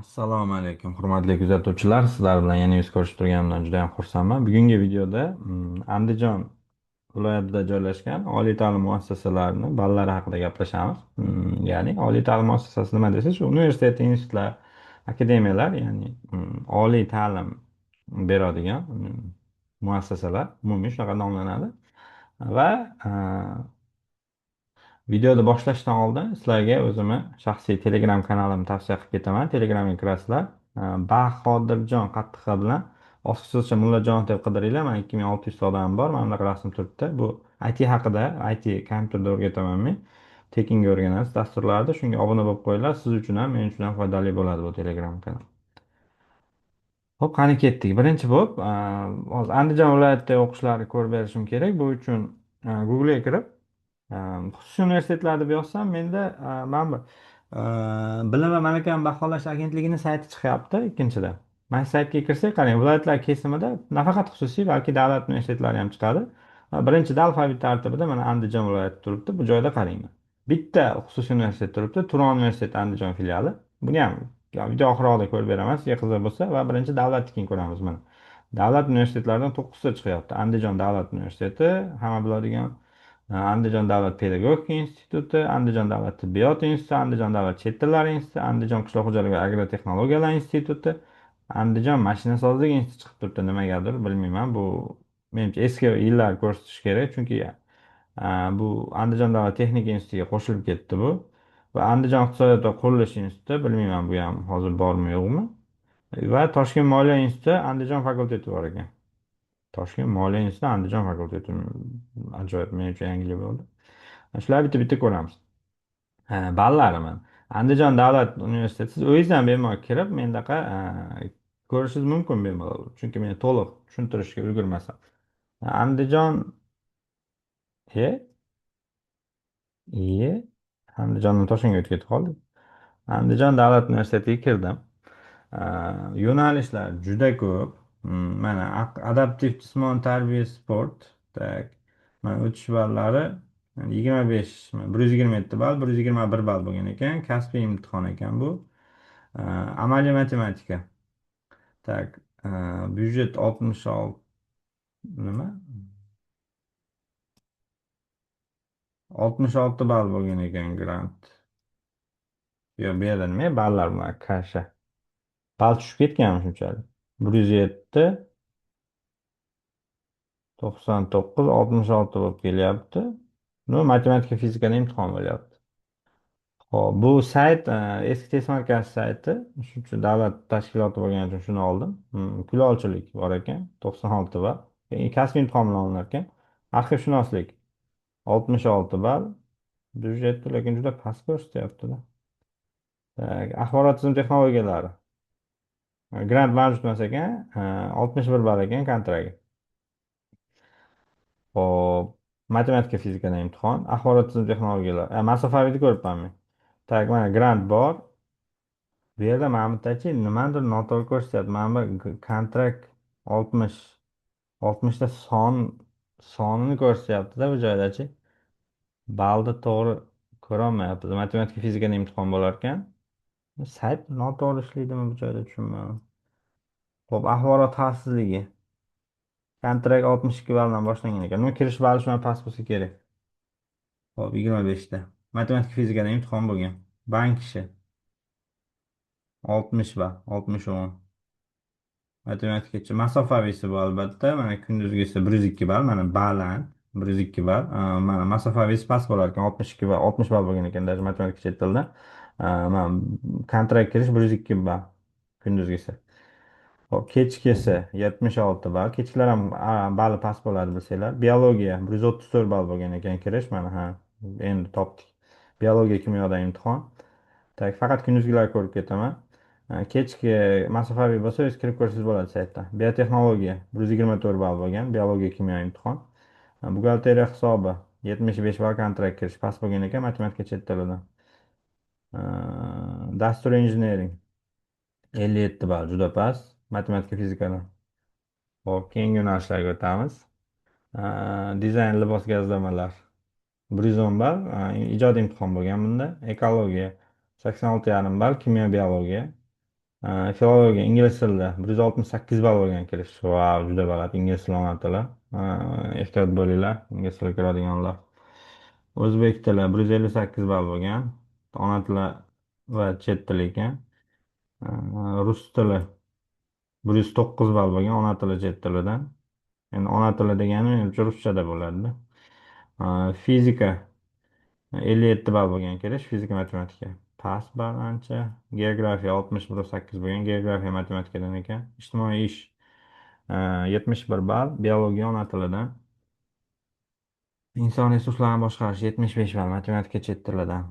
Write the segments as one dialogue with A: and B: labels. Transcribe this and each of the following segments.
A: Assalomu alaykum, hurmatli kuzatuvchilar. Sizlar bilan yana yuz ko'rishib turganimdan juda ham xursandman. Bugungi videoda Andijon viloyatida joylashgan oliy ta'lim muassasalarini ballari haqida gaplashamiz. Ya'ni oliy ta'lim muassasasi nima desa, shu universitet, institutlar, akademiyalar, ya'ni oliy ta'lim beradigan muassasalar umumiy shunaqa nomlanadi. Va videoni boshlashdan oldin sizlarga o'zimni shaxsiy Telegram kanalimni tavsiya qilib ketaman. Telegramga kirasizlar. Bahodirjon Qattiqa bilan oskizcha Mullajonov deb qidiringlar. Mana 2600 odam bor. Mana bunaqa rasm turibdi. Bu IT haqida, IT kompyuterda o'rgataman men. Tekinga o'rganasiz dasturlarda. Shunga obuna bo'lib qo'yinglar. Siz uchun ham, men uchun ham foydali bo'ladi bu Telegram kanal. Ho'p, qani ketdik. Birinchi bo'lib, hozir Andijon viloyatida o'qishlarni ko'rib berishim kerak. Bu uchun Google'ga kirib, xususiy universitetlar deb yozsam, menda mana bu bilim va malakani baholash agentligining sayti chiqyapti ikkinchida. Mana shu saytga kirsak, qarang, viloyatlar kesimida nafaqat xususiy, balki davlat universitetlari ham chiqadi. Birinchida alfavit tartibida mana Andijon viloyati turibdi. Bu joyda qarang. Bitta xususiy universitet turibdi, Turon universiteti Andijon filiali. Buni ham video oxirida ko'rib beraman sizga qiziq bo'lsa. Va birinchi davlatnikini ko'ramiz mana. Davlat universitetlaridan 9 ta chiqyapti. Andijon davlat universiteti, hamma biladigan Andijon davlat pedagogika instituti, Andijon davlat tibbiyot instituti, Andijon davlat chet tillari instituti, Andijon qishloq xo'jaligi va agrotexnologiyalar instituti, Andijon mashinasozlik instituti chiqib turibdi. Nimagadir bilmayman. Bu menimcha eski yillar ko'rsatish kerak, chunki bu Andijon davlat texnika institutiga qo'shilib ketdi bu. Va Andijon iqtisodiyot va qurilish instituti, bilmayman bu ham hozir bormi yo'qmi. Va Toshkent moliya instituti Andijon fakulteti bor ekan. Toshkent moliya instituti Andijon fakulteti. Ajoyib, men uchun yangilik bo'ldi. Shular bitta bitta ko'ramiz. Ballari mana. Andijon davlat universiteti, siz o'zingizdan bemalol kirib mendaqa ko'rishingiz mumkin bemalol. Chunki men to'liq tushuntirishga ulgurmasam. Andijon e e Andijondan Toshkentga o'tib ketib qoldik. Andijon davlat universitetiga kirdim. Yo'nalishlar juda ko'p. Mana adaptiv jismoniy tarbiya sport. Tak. Mana o'tish ballari 25, 127 ball, 121 ball bo'lgan ekan. Kasbiy imtihon ekan bu. Amaliy matematika. Tak. Byudjet 66 nima? 66 ball bo'lgan ekan grant. Yo'q, bu yerda nima ballar bilan kasha. Ball tushib ketgan shunchalik. 107, 99, 66 bo'lib kelyapti. No, matematika, fizikadan imtihon bo'lyapti. Hop, bu sayt eski test markazi sayti. Shuning uchun davlat tashkiloti bo'lgani uchun shuni oldim. Kulolchilik bor ekan, 96 ball. Kasbiy imtihon bilan olinar ekan. Arxivshunoslik 66 ball. Byudjetda lekin juda past ko'rsatyapti-da. Axborot tizim texnologiyalari. Grant mavjud emas ekan, 61 ball ekan kontrakt. Hop, matematika, fizikadan imtihon, axborot tizim texnologiyalari. Masofaviyni ko'ribman men. Tak, mana grant bor. Bu yerda mana bittachi nimadir noto'g'ri ko'rsatyapti. Mana bu kontrakt 60, 60 ta sonini ko'rsatyapti-da bu joydachi. Ballni to'g'ri ko'rolmayapti. Matematika, fizikadan imtihon bo'lar ekan. Sayt noto'g'ri ishlaydimi bu joyda tushunmadim. Hop, axborot xavfsizligi. Kontrakt 62 balldan boshlangan ekan. Nima kirish balli shundan past bo'lsa kerak. Hop, 25 ta. Matematika, fizikadan imtihon bo'lgan. Bank ishi 60 ball, 60 o'n. Matematikachi masofaviysi bu albatta. Mana kunduzgisi 102 ball, mana baland 102 ball. Mana masofaviysi past bo'lar ekan, 62 ball, 60 ball bo'lgan ekan даже matematika chet tilida. Mana kontrakt kirish 102 ball kunduzgisi. Hop, kechkisi 76 ball. Kechkilar ham balli past bo'ladi bilsanglar. Biologiya 134 ball bo'lgan ekan kirish. Mana endi topdik. Biologiya, kimyodan imtihon. Tak, faqat kunduzgilar ko'rib ketaman. Kechki masofaviy bo'lsa o'zingiz kirib ko'rsangiz bo'ladi saytda. Biotexnologiya 124 ball bo'lgan. Biologiya, kimyo imtihon. Buxgalteriya hisobi 75 ball kontrakt kirish past bo'lgan ekan matematika chet tilidan. Dastur injiniring 57 ball, juda past. Matematika, fizikadan. Hop, keyingi yo'nalishlarga o'tamiz. Dizayn, libos, gazlamalar 110 ball. Ijodiy imtihon bo'lgan bunda. Ekologiya 86,5 ball. Kimyo, biologiya Filologiya ingliz tilida 168 ball bo'lgan kirish. Wow, juda baland ingliz tili ona tili. Ehtiyot bo'linglar, ingliz tili kiradiganlar. O'zbek tili 158 ball bo'lgan. Ona tili va chet tili ekan. Rus tili 109 ball bo'lgan, ona tili chet tilidan. Endi ona tili degani menimcha ruschada bo'ladi. Fizika 57 ball bo'lgan kirish, fizika matematika. Past ball ancha. Geografiya 60,8 bo'lgan, geografiya matematikadan ekan. Ijtimoiy ish 71 ball, biologiya ona tilidan. Inson resurslarini boshqarish 75 ball, matematika chet tilidan.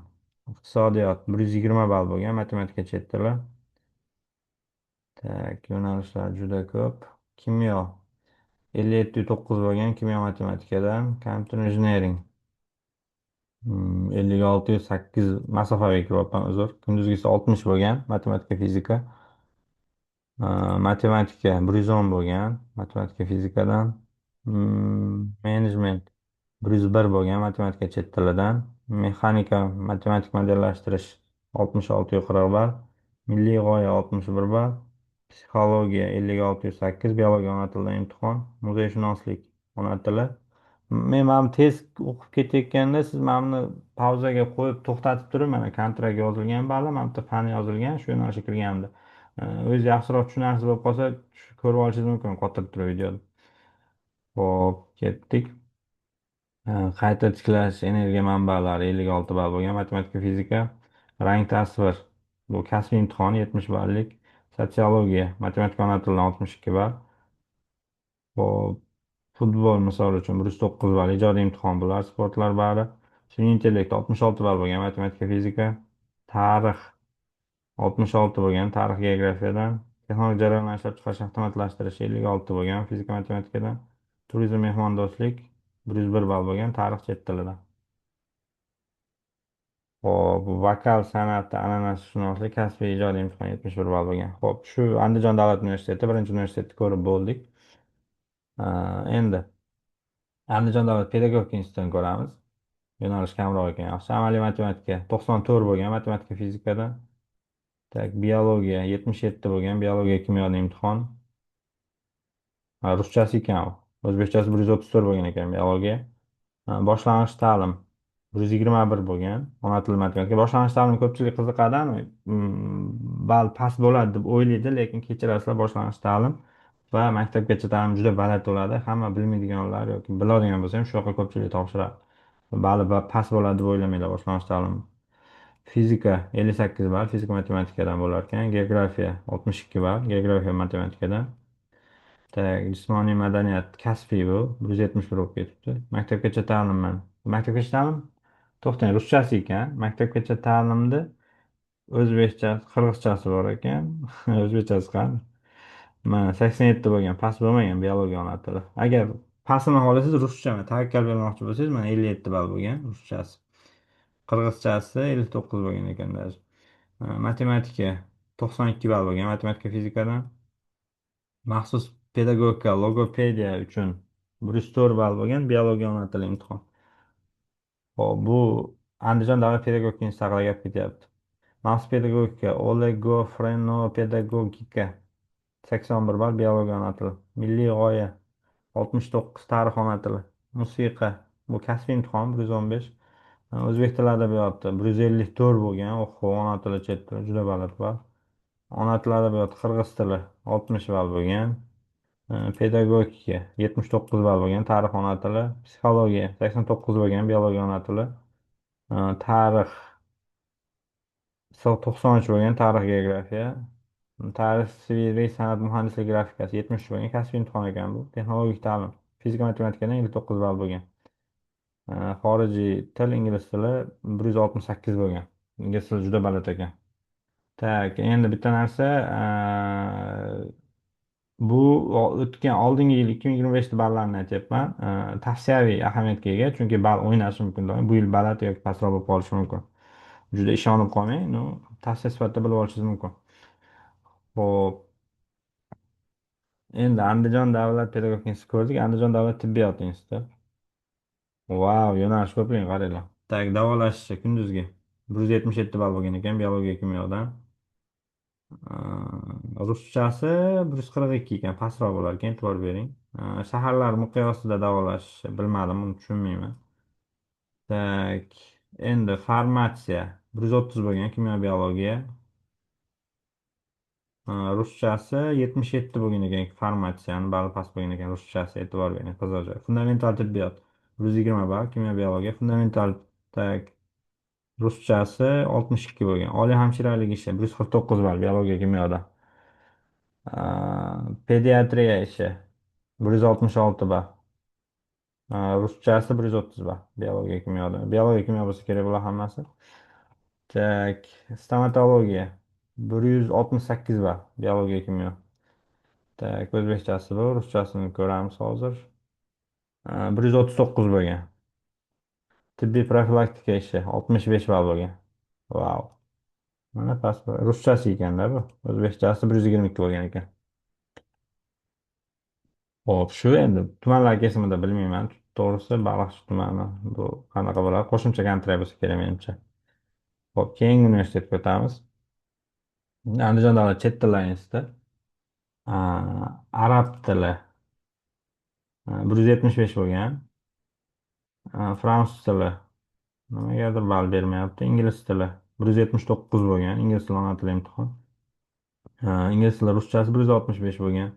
A: Iqtisodiyot 120 ball bo'lgan, matematika chet tili. Tak, yo'nalishlar juda ko'p. Kimyo 57,9 bo'lgan, kimyo matematikadan. Computer engineering 56,8 masofaviy kiryapman, uzr. Kunduzgisi 60 bo'lgan, matematika, fizika. Matematika 110 bo'lgan, matematika, fizikadan. Management 101 bo'lgan, matematika chet tilidan. Mexanika, matematik modellashtirish 66,40 ball. Milliy g'oya 61 ball. Psixologiya 56,8, biologiya ona tilidan imtihon. Muzeyshunoslik ona tili. Men mana bu test o'qib ketayotganda siz mana buni pauzaga qo'yib to'xtatib turib, mana kontrakt yozilgan bali, mana bitta fan yozilgan, shu yo'nalishga kirgandi. O'zi yaxshiroq tushunarsiz bo'lib qolsa ko'rib olishingiz mumkin qotirib turib videoda. Ho'p, ketdik. Qayta tiklash energiya manbalari 56 ball bo'lgan, matematika, fizika. Rang tasvir bu kasbiy imtihon 70 ballik. Sotsiologiya matematika ona tilidan 62 ball. Hop, futbol misol uchun 109 ball ijodiy imtihon bular, sportlar bari. Sun'iy intellekt 66 ball bo'lgan, matematika, fizika. Tarix 66 bo'lgan, tarix geografiyadan. Texnologik jarayonlarni ishlab chiqarish, avtomatlashtirish 56 bo'lgan, fizika, matematikadan. Turizm, mehmondo'stlik 101 ball bo'lgan, tarix chet tilidan. Hop, vokal san'ati, an'anashunoslik, kasbiy ijodiy imtihon 71 ball bo'lgan. Hop, shu Andijon davlat universiteti, birinchi universitetni ko'rib bo'ldik. Endi Andijon davlat pedagogika institutini ko'ramiz. Yo'nalish kamroq ekan, yaxshi. Amaliy matematika 94 bo'lgan, matematika, fizikadan. Tak, biologiya 77 bo'lgan, biologiya, kimyodan imtihon. Ruschasi ekan u. O'zbekchasi 134 bo'lgan ekan biologiya. Boshlang'ich ta'lim 121 bo'lgan, ona tili matematika. Boshlang'ich ta'limga ko'pchilik qiziqadi, bal past bo'ladi deb o'ylaydi, lekin kechirasizlar, boshlang'ich ta'lim va maktabgacha ta'lim juda baland bo'ladi. Hamma bilmaydiganlar yoki biladigan bo'lsa ham shu yoqqa ko'pchilik topshiradi. Bali past bo'ladi deb o'ylamanglar boshlang'ich ta'lim. Fizika 58 ball, fizika matematikadan bo'lar ekan. Geografiya 62 ball, geografiya matematikadan. Tak, jismoniy madaniyat kasbiy bu 171 bo'lib ketibdi. Maktabgacha ta'lim mana. Maktabgacha ta'lim to'xtang, ruschasi ekan. Maktabgacha ta'limni o'zbekchasi, qirg'izchasi bor ekan. O'zbekchasi qani? Mana 87 bo'lgan, past bo'lmagan biologiya ona tili. Agar pastini xohlasangiz ruscha, tavakkal bermoqchi bo'lsangiz, mana 57 ball bo'lgan ruschasi. Qirg'izchasi 59 bo'lgan ekan даже. Matematika 92 ball bo'lgan, matematika, fizikadan. Maxsus pedagogika, logopediya uchun 104 ball bo'lgan, biologiya ona tili imtihon. Hop, bu Andijon davlat pedagogika instituti haqida gap ketyapti. Maxsus pedagogika, oligofrenopedagogika 81 ball, biologiya ona tili. Milliy g'oya 69, tarix ona tili. Musiqa, bu kasbiy imtihon 115. O'zbek tili adabiyoti 154 bo'lgan, oho, ona tili chet tili juda baland ball. Ona tili adabiyoti qirg'iz tili 60 ball bo'lgan. Pedagogika 79 ball bo'lgan, tarix ona tili. Psixologiya 89 bo'lgan, biologiya ona tili. Tarix 93 bo'lgan, tarix, geografiya. Tarix, sivil san'at, muhandislik, grafikasi 70 bo'lgan, kasbiy imtihon ekan bu. Texnologik ta'lim, fizika, matematikadan 59 ball bo'lgan. Xorijiy til, ingliz tili 168 bo'lgan. Ingliz tili juda baland ekan. Tak, endi bitta narsa, bu o'tgan oldingi yil 2025 ballarni aytyapman. Tavsiyaviy ahamiyatga ega, chunki ball o'ynashi mumkin doim. Bu yil baland yoki pastroq bo'lib qolishi mumkin. Juda ishonib qolmang, tavsiya sifatida bilib olishingiz mumkin. Xo'p, endi Andijon davlat pedagogika instituti ko'rdik. Andijon davlat tibbiyot instituti. Wow, yo'nalish ko'pligini qaranglar. Tak, davolash kunduzgi 177 ball bo'lgan ekan, biologiya, kimyodan. Ruschasi 142 ekan, pastroq bo'lar ekan, e'tibor bering. Shaharlar miqyosida davolash bilmadim, uni tushunmayman. Tak, endi farmatsiya 130 bo'lgan, kimyo biologiya. Ruschasi 77 bo'lgan ekan, farmatsiyani bali past bo'lgan ekan, ruschasi e'tibor bering, qiziq joy. Fundamental tibbiyot 120 ball, kimyo biologiya, fundamental. Tak, ruschasi 62 bo'lgan. Oliy hamshiralik ishi 149 ball, biologiya, kimyoda. Pediatriya ishi 166 ball. Ruschasi 130 ball, biologiya, kimyoda. Biologiya, kimyo bo'lsa kerak bular hammasi. Tak, stomatologiya 168 ball, biologiya, kimyo. Tak, o'zbekchasi bu, ruschasini ko'ramiz hozir. 139 bo'lgan. Tibbiy profilaktika ishi 65 ball bo'lgan. Vau. Mana past, ruschasi ekanda bu. O'zbekchasi 122 bo'lgan ekan. Hop, shu endi tumanlar kesimida bilmayman. To'g'risi Baliqchi tumani bu qanaqa bo'ladi? Qo'shimcha kontrakt bo'lsa kerak menimcha. Hop, keyingi universitetga o'tamiz. Andijon davlat chet tillar instituti. Arab tili 175 bo'lgan. Fransuz tili nimagadir ball bermayapti. Ingliz tili 179 bo'lgan. Ingliz tili ona tili imtihon. Ingliz tili, ruschasi 165 bo'lgan.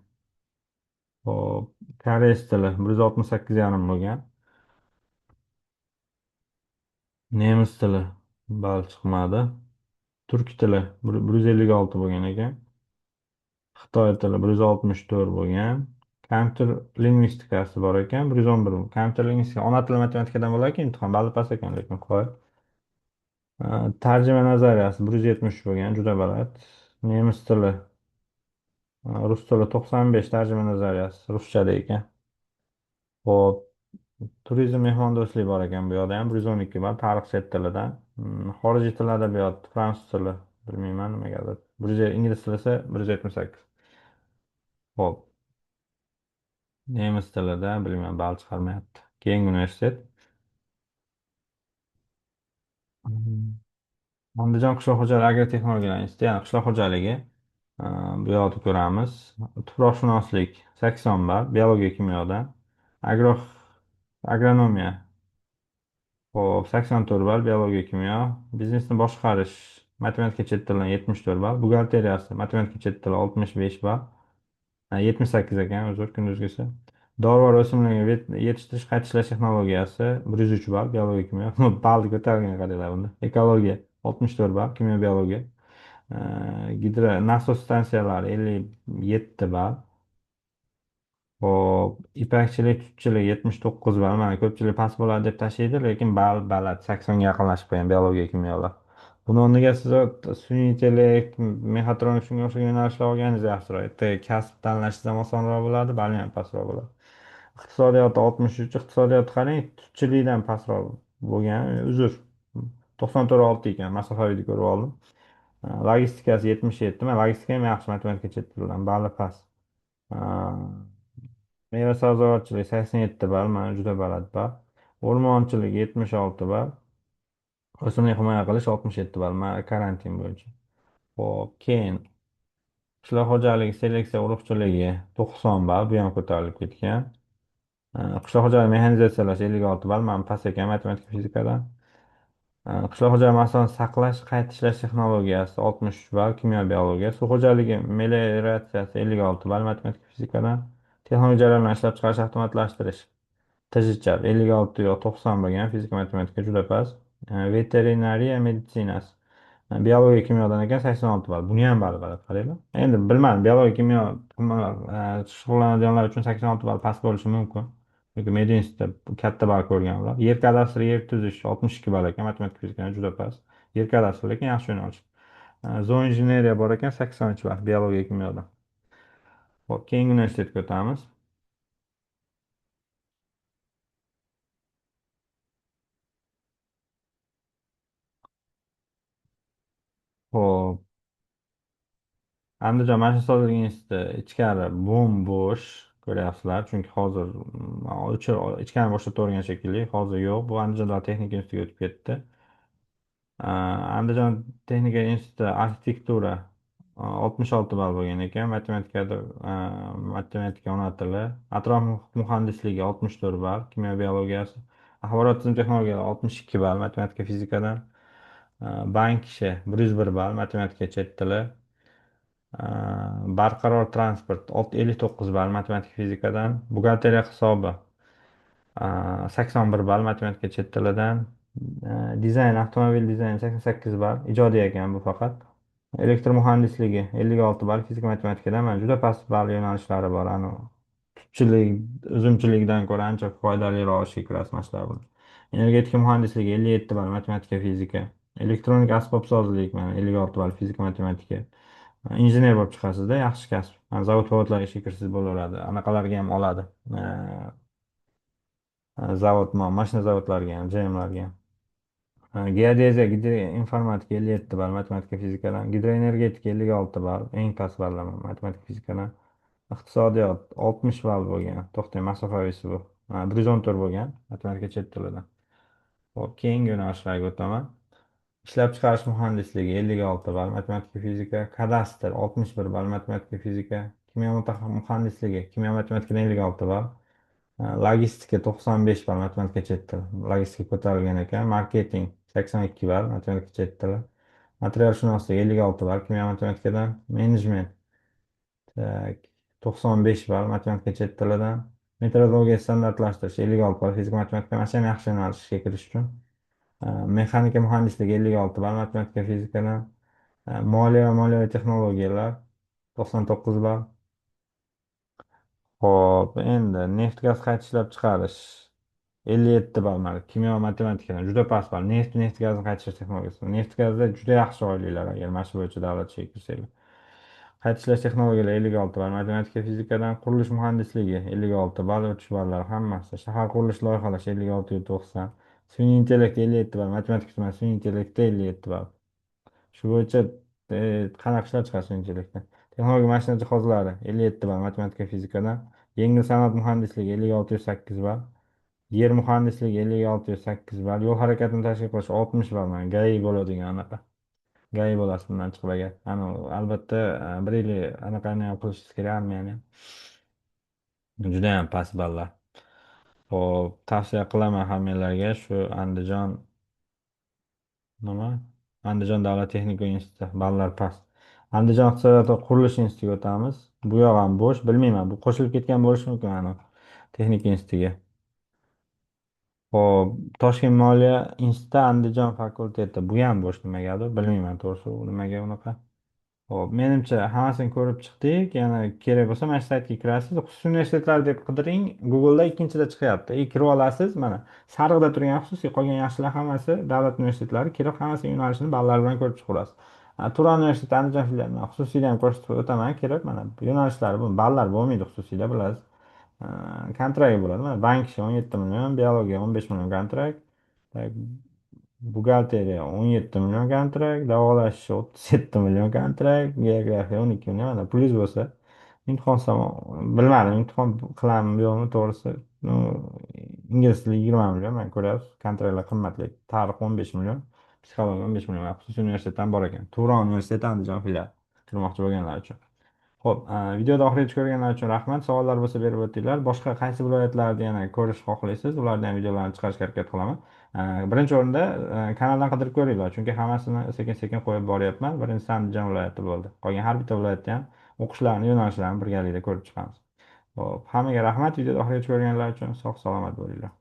A: Hop, koreys tili 168,5 bo'lgan. Nemis tili ball chiqmadi. Turk tili 156 bo'lgan ekan. Xitoy tili 164 bo'lgan. Kompyuter lingvistikasi bor ekan, 111. Kompyuter lingvistika ona tili matematikadan bo'lar ekan, imtihon balli past ekan, lekin qo'y. Tarjima nazariyasi 170 bo'lgan, juda baland. Nemis tili, rus tili 95, tarjima nazariyasi ruschada ekan. Hop, turizm mehmondo'stlik bor ekan bu yoqda ham, 112 bor, tarix chet tilidan. Xorijiy til adabiyot, fransuz tili, bilmayman nimagadir. Ingliz tili esa 178. Hop, nemis tilida bilmayman, ball chiqarmayapti. Keyingi universitet. Mm. Andijon qishloq xo'jaligi agrotexnologiyalar instituti, ya'ni qishloq xo'jaligi. Bu yoqda ko'ramiz. Tuproqshunoslik 80 ball, biologiya, kimyodan. Agro agronomiya, hop, 84 ball, biologiya, kimyo. Biznesni boshqarish, matematika chet tilidan 74 ball. Buxgalteriyasi, matematika chet tili 65 ball. 78 ekan, uzr, kunduzgisi. Dorivor o'simlikni yetishtirish qayta ishlash texnologiyasi 103 ball, biologiya, kimyo. Ballni ko'targan qaranglar bunda. Ekologiya 64 ball, kimyo, biologiya. Nasos stansiyalari 57 ball. Hop, ipakchilik, tutchilik 79 ball. Mana ko'pchilik past bo'ladi deb tashlaydi, lekin baland 80 ga yaqinlashib qo'ygan, biologiya, kimyolar. Buni o'rniga siz sun'iy intellekt, mexatronik, shunga o'xshagan yo'nalishlar olganingiz yaxshiroq. Ertaga kasb tanlashingiz ham osonroq bo'ladi, balli ham pastroq bo'ladi. Iqtisodiyot 63, iqtisodiyot qarang, tutchilikdan pastroq bo'lgan, uzr. 94,6 ekan, masofaviy ko'rib oldim. Logistikasi 77, men logistika ham yaxshi, matematika chet tilidan, balli past. Meva sabzavotchilik 87 ball, mana juda baland ball. O'rmonchilik 76 ball. O'simlik himoya qilish 67 ball, mana karantin bo'yicha. Hop, keyin qishloq xo'jaligi seleksiya urug'chiligi 90 ball, bu ham ko'tarilib ketgan. Qishloq xo'jaligi mexanizatsiyalash 56 ball, mana past ekan matematika, fizikadan. Qishloq xo'jaligi mahsulotini saqlash, qayta ishlash texnologiyasi 63 ball, kimyo, biologiya. Suv xo'jaligi melioratsiyasi 56 ball, matematika, fizikadan. Texnologik jarayonlarni ishlab chiqarish, avtomatlashtirish. TJChar 56 yo 90 bo'lgan, fizika, matematika juda past. Veterinariya meditsinasi. Biologiya, kimyodan ekan 86 ball. Buni ham bali baland, qaranglar. Endi bilmadim, biologiya, kimyo shug'ullanadiganlar uchun 86 ball past bo'lishi mumkin. Chunki Medinstitutda katta ball ko'rgan ular. Yer kadastri, yer tuzish 62 ball ekan, matematika, fizikadan juda past. Yer kadastri lekin yaxshi yo'nalish. Zooinjineriya bor ekan 83 ball, biologiya, kimyodan. Hop, keyingi universitetga o'tamiz. Hop, Andijon Mashina sozligi instituti ichkari bo'm-bo'sh ko'ryapsizlar. Chunki hozir ichkari bo'shatavergan shekilli. Hozir yo'q. Bu Andijon davlat texnika institutiga o'tib ketdi. Andijon texnika instituti arxitektura oltmish olti ball bo'lgan ekan. Matematika ona tili, atrof muhandisligi 64 ball, kimyo biologiyasi, axborot tizim texnologiyalari 62 ball matematika fizikadan, bank ishi 101 ball matematika chet tili, barqaror transport 59 ball matematika fizikadan, buxgalteriya hisobi 81 ball matematika chet tilidan, dizayn avtomobil dizayni 88 ball, ijodiy ekan bu faqat. Elektr muhandisligi 56 ball, fizika matematikadan mana juda past ball yo'nalishlari bor. Tutchilik, uzumchilikdan ko'ra ancha foydaliroq ishga kirasiz mana shular bilan. Energetika muhandisligi 57 ball, matematika fizika. Elektronik asbobsozlik mana 56 ball, fizika matematika. Injener bo'lib chiqasizda, yaxshi kasb. Zavod faoliyatiga ishga kirsangiz bo'laveradi. Anaqalarga ham oladi. Mashina zavodlariga ham, JMlarga ham. Geodeziya, gidroinformatika 57 ball matematika fizikadan, gidroenergetika 56 ball, eng past ballar matematika fizikadan, iqtisodiyot 60 ball bo'lgan, to'xtang masofaviysi bu. 114 bo'lgan matematika chet tilidan. Hop, keyingi yo'nalishlarga o'taman. Ishlab chiqarish muhandisligi 56 ball matematika fizika, kadastr 61 ball matematika fizika, kimyo muhandisligi kimyo matematikadan 56 ball. Logistika 95 ball matematika chet tili. Logistika ko'tarilgan ekan. Marketing 82 ball matematika chet tili. Materialshunoslik 56 ball kimyo matematikadan. Menejment tak, 95 ball matematika chet tilidan. Metrologiya standartlashtirish 56 ball fizika matematika. Mana shu ham yaxshi yo'nalish ishga kirish uchun. Mexanika muhandisligi 56 ball matematika fizikadan. Moliya va moliyaviy texnologiyalar 99 ball. Ho'p, endi neft gaz qayta ishlab chiqarish 57 ball mana kimyo va matematikadan juda past ball. Neft gazni qayta ishlash texnologiyasi. Neft gazda juda yaxshi oyliklar agar mana shu bo'yicha davlat ishiga kirsanglar. Qayta ishlash texnologiyalari 56 ball matematika fizikadan, qurilish muhandisligi 56 ball, o'tish ballar hammasi. Shahar qurilish loyihalash 56,90. Sun'iy intellekt 57 ball matematika, sun'iy intellektda 57 ball. Shu bo'yicha qanaqa ishlar chiqarish intellekti. Texnologik mashina jihozlari 57 ball matematika fizikadan. Yengil sanoat muhandisligi 56,8 ball. Yer muhandisligi 56,8 ball. Yo'l harakatini tashkil qilish 60 ball. Mana GAI bo'ladigan anaqa. GAI bo'lasiz bundan chiqib agar. Albatta bir yil anaqani ham qilishingiz kerak, armiyani ham. Juda ham past ballar. Xo'p, tavsiya qilaman hammalarga shu nima? Andijon davlat texnika instituti ballar past. Andijon iqtisodiyot va qurilish institutiga o'tamiz. Bu yoq ham bo'sh, bilmayman. Bu qo'shilib ketgan bo'lishi mumkin texnika institutiga. Xo'p, Toshkent moliya instituti Andijon fakulteti. Bu ham bo'sh nimagadir, bilmayman to'g'risi u nimaga unaqa. Ho'p, menimcha hammasini ko'rib chiqdik. Yana kerak bo'lsa mana shu saytga kirasiz. Xususiy universitetlar deb qidiring. Google'da ikkinchida chiqyapti. Kirib olasiz. Mana sariqda turgan xususiy, qolgan yaxshilar hammasi davlat universitetlari. Kirib hammasi yo'nalishini ballar bilan ko'rib chiqasiz. Turon universiteti Andijon filiali xususiyda ham ko'rsatib o'taman. Kirib mana yo'nalishlari bu ballar bo'lmaydi xususiyda, bilasiz. Kontrakt bo'ladi. Mana bank ishi 17 million, biologiya 15 million kontrakt. Buxgalteriya 17 million kontrakt, davolash 37 million kontrakt, geografiya 12 million. Plyus bo'lsa, imtihon bilmadim, imtihon qilammi yo'qmi to'g'risi. Ingliz tili 20 million, mana ko'ryapsiz, kontraktlar qimmatli. Tarix 15 million, psixologiya 15 million. Xususiy universitetdan bor ekan. Turon universiteti Andijon filiali. Kirmoqchi bo'lganlar uchun. Ho'p, videoda oxirigacha ko'rganlar uchun rahmat. Savollar bo'lsa berib o'tinglar. Boshqa qaysi viloyatlarni yana ko'rish xohlaysiz, ulardan videolarni chiqarishga harakat qilaman. Birinchi o'rinda kanaldan qidirib ko'ringlar, chunki hammasini sekin-sekin qo'yib boryapman. Birinchisi Andijon viloyati bo'ldi. Qolgan har bitta viloyatda ham o'qishlarni, yo'nalishlarini birgalikda ko'rib chiqamiz. Ho'p, hammaga rahmat. Videoda oxirigacha ko'rganlar uchun sog' salomat bo'linglar.